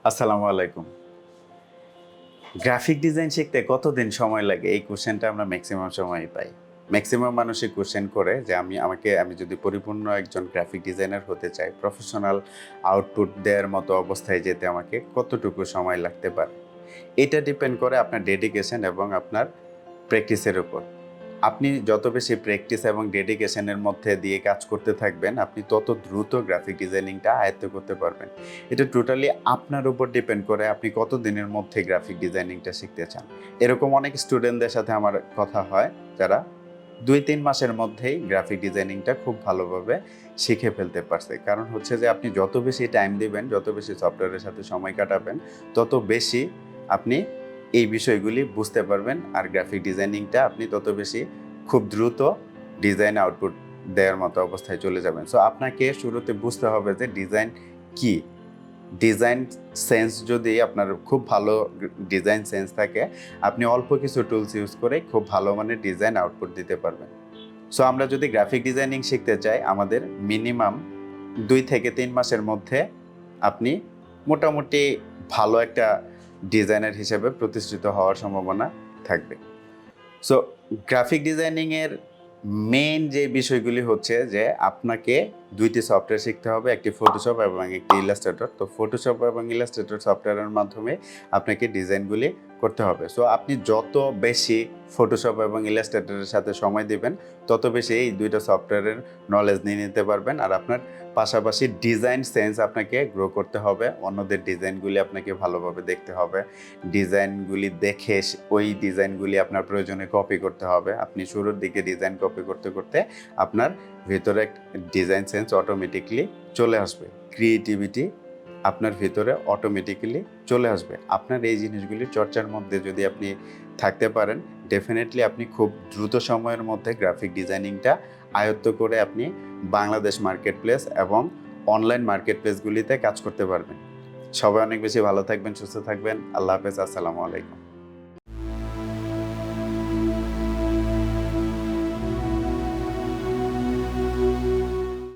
আসসালামু আলাইকুম। Graphic design শিখতে কতদিন সময় লাগে? এই কোশ্চেনটা আমরা ম্যাক্সিমাম সময়ই পাই। ম্যাক্সিমাম মানুষই কোশ্চেন করে যে আমি যদি পরিপূর্ণ একজন গ্রাফিক ডিজাইনার হতে চাই, প্রফেশনাল আউটপুট দেওয়ার মতো অবস্থায় যেতে আমাকে কতটুকু সময় লাগতে পারে? এটা ডিপেন্ড করে আপনার ডেডিকেশন এবং আপনার প্র্যাকটিসের উপর। আপনি যত বেশি প্র্যাকটিস এবং ডেডিকেশনের মধ্যে দিয়ে কাজ করতে থাকবেন, আপনি তত দ্রুত গ্রাফিক ডিজাইনিংটা আয়ত্ত করতে পারবেন। এটা টোটালি আপনার উপর ডিপেন্ড করে আপনি কত দিনের মধ্যে গ্রাফিক ডিজাইনিংটা শিখতে চান। এরকম অনেক স্টুডেন্টদের সাথে আমার কথা হয়, যারা ২-৩ মাসের মধ্যেই গ্রাফিক ডিজাইনিংটা খুব ভালোভাবে শিখে ফেলতে পারছে। কারণ হচ্ছে যে আপনি যত বেশি টাইম দিবেন, যত বেশি সফটওয়্যারের সাথে সময় কাটাবেন, তত বেশি আপনি এই বিষয়গুলি বুঝতে পারবেন। আর গ্রাফিক ডিজাইনিংটা আপনি তত বেশি খুব দ্রুত ডিজাইন আউটপুট দেওয়ার মতো অবস্থায় চলে যাবেন। সো আপনাকে শুরুতে বুঝতে হবে যে ডিজাইন কী? ডিজাইন সেন্স যদি আপনার খুব ভালো ডিজাইন সেন্স থাকে, আপনি অল্প কিছু টুলস ইউজ করে খুব ভালো মানের ডিজাইন আউটপুট দিতে পারবেন। সো আমরা যদি গ্রাফিক ডিজাইনিং শিখতে চাই, আমাদের মিনিমাম ২ থেকে ৩ মাসের মধ্যে আপনি মোটামুটি ভালো একটা ডিজাইনার হিসেবে প্রতিষ্ঠিত হওয়ার সম্ভাবনা থাকবে। সো গ্রাফিক ডিজাইনিংয়ের মেইন যে বিষয়গুলি হচ্ছে যে আপনাকে ২টি সফটওয়্যার শিখতে হবে, একটি ফটোশপ এবং একটি ইলাস্ট্রেটর। তো ফটোশপ এবং ইলাস্ট্রেটর সফটওয়্যারের মাধ্যমে আপনাকে ডিজাইনগুলি করতে হবে। সো আপনি যত বেশি ফটোশপ এবং ইলাস্ট্রেটরের সাথে সময় দিবেন, তত বেশি এই ২টা সফটওয়্যারের নলেজ নিয়ে নিতে পারবেন। আর আপনার পাশাপাশি ডিজাইন সেন্স আপনাকে গ্রো করতে হবে। অন্যদের ডিজাইনগুলি আপনাকে ভালোভাবে দেখতে হবে। ডিজাইনগুলি দেখে ওই ডিজাইনগুলি আপনার প্রয়োজনে কপি করতে হবে। আপনি শুরুর দিকে ডিজাইন কপি করতে করতে আপনার ভেতরে ডিজাইন সেন্স অটোমেটিকলি চলে আসবে। ক্রিয়েটিভিটি আপনার ভিতরে অটোমেটিক্যালি চলে আসবে। আপনার এই জিনিসগুলি চর্চার মধ্যে যদি আপনি থাকতে পারেন, ডেফিনেটলি আপনি খুব দ্রুত সময়ের মধ্যে গ্রাফিক ডিজাইনিংটা আয়ত্ত করে আপনি বাংলাদেশ মার্কেট প্লেস এবং অনলাইন মার্কেট প্লেসগুলিতে কাজ করতে পারবেন। সবাই অনেক বেশি ভালো থাকবেন, সুস্থ থাকবেন। আল্লাহ হাফেজ। আসসালামু আলাইকুম।